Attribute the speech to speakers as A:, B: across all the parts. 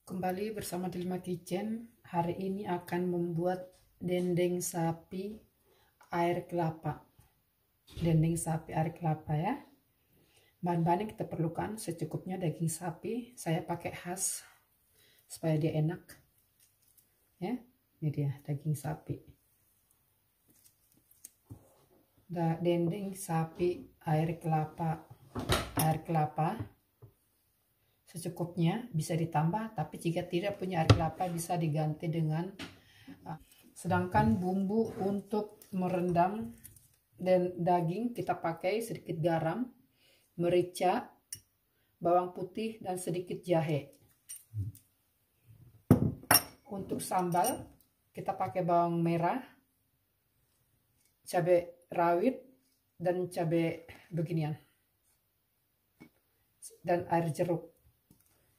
A: Kembali bersama Delima Kitchen. Hari ini akan membuat dendeng sapi air kelapa. Dendeng sapi air kelapa ya. Bahan-bahan yang kita perlukan secukupnya daging sapi. Saya pakai khas supaya dia enak. Ya, ini dia daging sapi. Dendeng sapi air kelapa. Air kelapa secukupnya, bisa ditambah, tapi jika tidak punya air kelapa bisa diganti dengan sedangkan bumbu untuk merendam dan daging kita pakai sedikit garam, merica, bawang putih, dan sedikit jahe. Untuk sambal kita pakai bawang merah, cabai rawit, dan cabai beginian, dan air jeruk.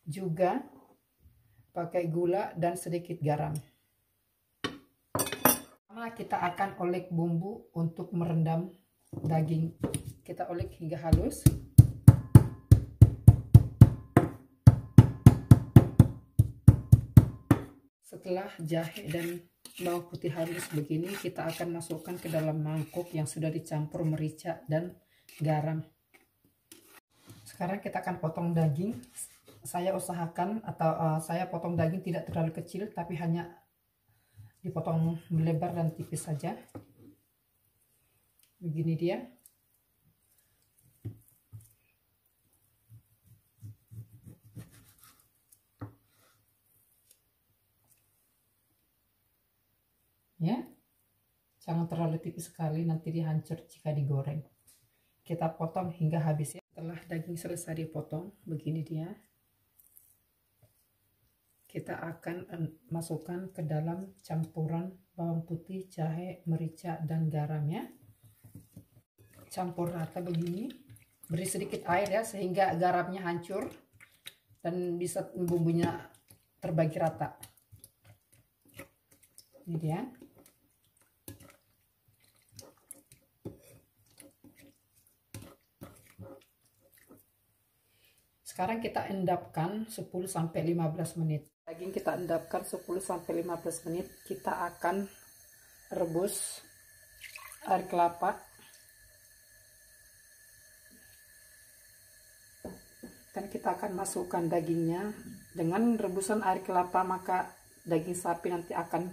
A: Juga pakai gula dan sedikit garam. Pertama kita akan olek bumbu untuk merendam daging. Kita olek hingga halus. Setelah jahe dan bawang putih halus begini, kita akan masukkan ke dalam mangkuk yang sudah dicampur merica dan garam. Sekarang kita akan potong daging. Saya usahakan atau saya potong daging tidak terlalu kecil, tapi hanya dipotong melebar dan tipis saja. Begini dia. Ya. Jangan terlalu tipis sekali, nanti dia hancur jika digoreng. Kita potong hingga habis ya. Setelah daging selesai dipotong, begini dia. Kita akan masukkan ke dalam campuran bawang putih, jahe, merica, dan garam ya. Campur rata begini. Beri sedikit air ya, sehingga garamnya hancur dan bisa bumbunya terbagi rata. Ini dia. Sekarang kita endapkan 10-15 menit. Daging kita endapkan 10-15 menit. Kita akan rebus air kelapa. Dan kita akan masukkan dagingnya. Dengan rebusan air kelapa maka daging sapi nanti akan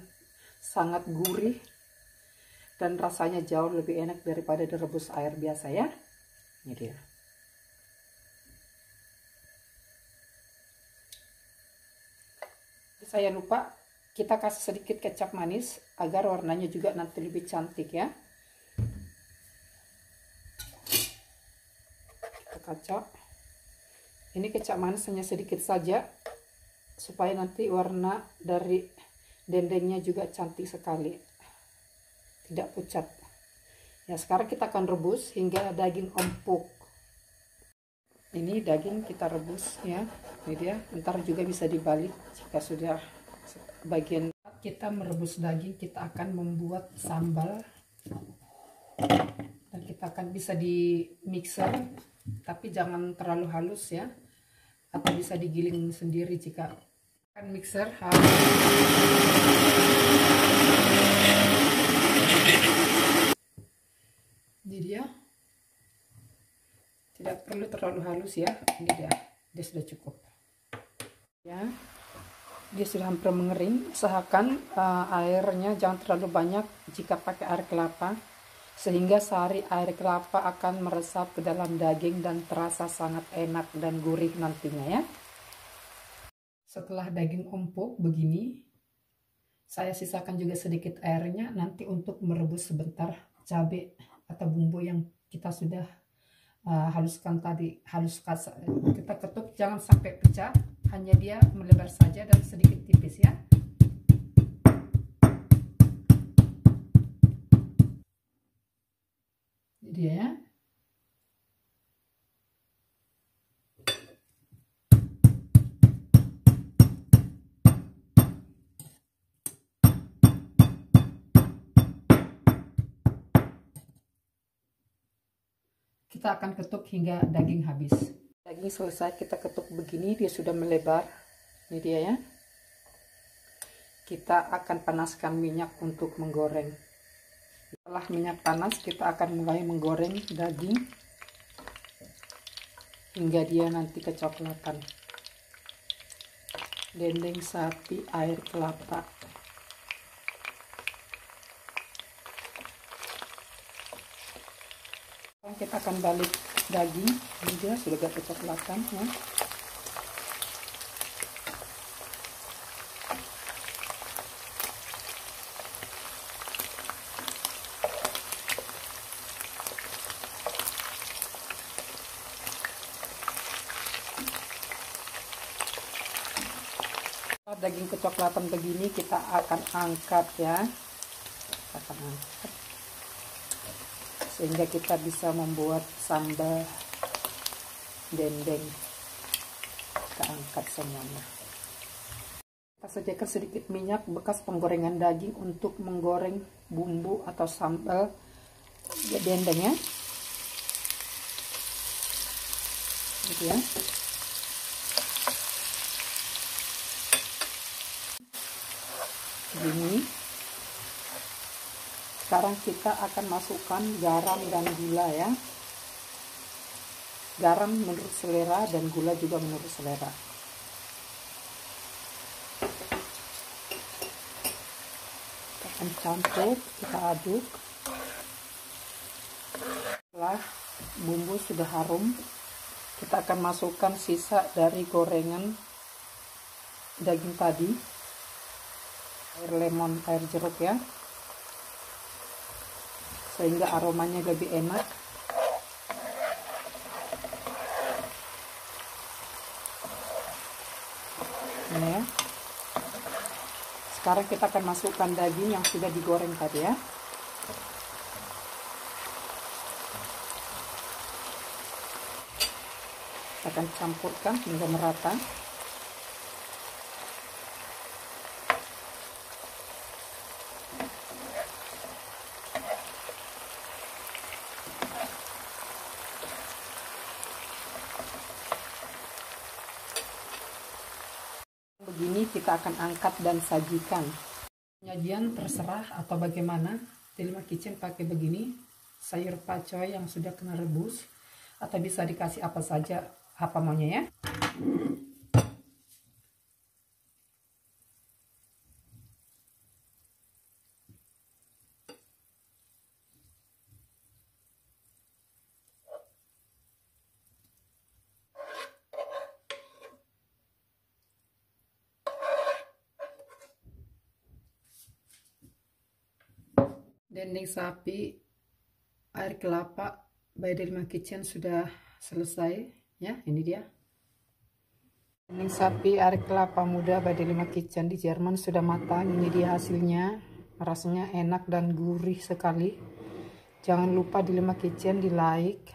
A: sangat gurih. Dan rasanya jauh lebih enak daripada direbus air biasa ya. Ini dia. Saya lupa, kita kasih sedikit kecap manis agar warnanya juga nanti lebih cantik ya. Kita kacau. Ini kecap manis hanya sedikit saja supaya nanti warna dari dendengnya juga cantik sekali, tidak pucat. Ya, sekarang kita akan rebus hingga daging empuk. Ini daging kita rebus ya, ini dia. Ntar juga bisa dibalik jika sudah bagian. Kita merebus daging, kita akan membuat sambal dan kita akan bisa di mixer, tapi jangan terlalu halus ya, atau bisa digiling sendiri jika akan mixer. Ini dia. Tidak perlu terlalu halus ya, ini dia sudah cukup ya. Dia sudah hampir mengering. Usahakan airnya jangan terlalu banyak jika pakai air kelapa, sehingga sari air kelapa akan meresap ke dalam daging dan terasa sangat enak dan gurih nantinya ya. Setelah daging empuk begini, saya sisakan juga sedikit airnya nanti untuk merebus sebentar cabai atau bumbu yang kita sudah haluskan tadi. Kita ketuk, jangan sampai pecah, hanya dia melebar saja dan sedikit tipis ya. Ini dia ya. Kita akan ketuk hingga daging habis. Daging selesai kita ketuk begini, dia sudah melebar. Ini dia ya. Kita akan panaskan minyak untuk menggoreng. Setelah minyak panas, kita akan mulai menggoreng daging hingga dia nanti kecoklatan. Dendeng sapi air kelapa. Kita akan balik daging, ini dia sudah agak kecoklatan ya. Daging kecoklatan begini kita akan angkat ya, sehingga kita bisa membuat sambal dendeng. Kita angkat semuanya. Kita sediakan sedikit minyak bekas penggorengan daging untuk menggoreng bumbu atau sambal dendengnya, gitu ya. Ini sekarang kita akan masukkan garam dan gula ya. Garam menurut selera dan gula juga menurut selera. Kita akan campur, kita aduk. Setelah bumbu sudah harum, kita akan masukkan sisa dari gorengan daging tadi. Air lemon, air jeruk ya, sehingga aromanya lebih enak. Ini ya. Sekarang kita akan masukkan daging yang sudah digoreng tadi ya. Kita akan campurkan hingga merata. Begini kita akan angkat dan sajikan. Penyajian terserah atau bagaimana. Delima Kitchen pakai begini, sayur pacoy yang sudah kena rebus, atau bisa dikasih apa saja, apa maunya ya. Dendeng sapi air kelapa by Delima Kitchen sudah selesai ya. Ini dia dendeng sapi air kelapa muda by Delima Kitchen di Jerman sudah matang. Ini dia hasilnya, rasanya enak dan gurih sekali. Jangan lupa Delima Kitchen di like,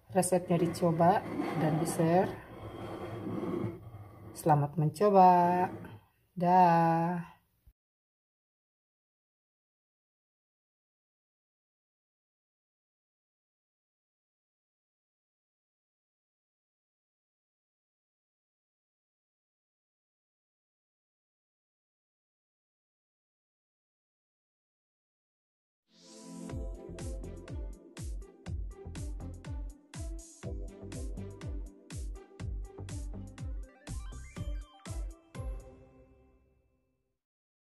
A: resepnya dicoba dan di share. Selamat mencoba, dah.